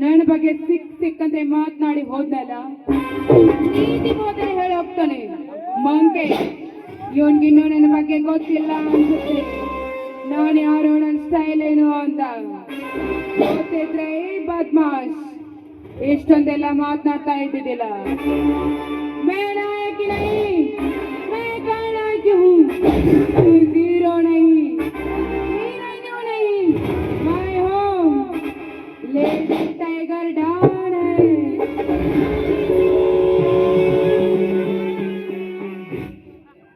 ನನ್ನ ಬಗ್ಗೆ ಸಿಕ್ಕಂತೆ ಮಾತನಾಡಿ ಹೋದ್ನಲ್ಲ, ನೀತಿ ಹೋದ್ರೆ ಹೇಳಿ ಹೋಗ್ತಾನೆ ಮಂಕೆ. ಇವನ್ಗಿನ್ನೂ ನನ್ನ ಬಗ್ಗೆ ಗೊತ್ತಿಲ್ಲ ಅನ್ಸುತ್ತೆ, ನಾನು ಯಾರು, ನನ್ನ ಸ್ಟೈಲ್ ಏನು ಅಂತ ಗೊತ್ತಿದ್ರೆ ಬದ್ಮಾಶ್ ಇಷ್ಟೊಂದೆಲ್ಲ ಮಾತನಾಡ್ತಾ ಇದ್ದಿದ್ದಿಲ್ಲ. ಮೇನಾಯಕಿ ನಹಿ, ಮೈ ಕಾಣಾಕಿ ಹೂಂ, ಹೀರೋ ನಹಿ, ಹೀರೋಯಿನ್ ನಹಿ, my home lady tiger Don high.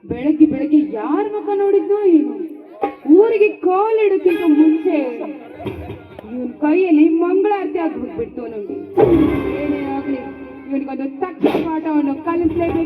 ಬೆಳಗ್ಗೆ ಬೆಳಗ್ಗೆ ಯಾರ ಮುಖ ನೋಡಿದ್ದು ಏನು? ಊರಿಗೆ ಕಾಲ್ ಇಡೋಕ್ಕಿಂತ ಮುಂಚೆ ಇವನ್ ಕೈಯಲ್ಲಿ ಮಂಗಳಾರತಿ ಆಗ್ಬಿಟ್ಬಿಡ್ತು. ನಮ್ಗೆ ಏನೇ ಆಗ್ಲಿ ಇವನಿಗೊಂದು ತಕ್ಕ ಪಾಠವನ್ನು ಕಲಿಸ್ಲೇಬೇಕು.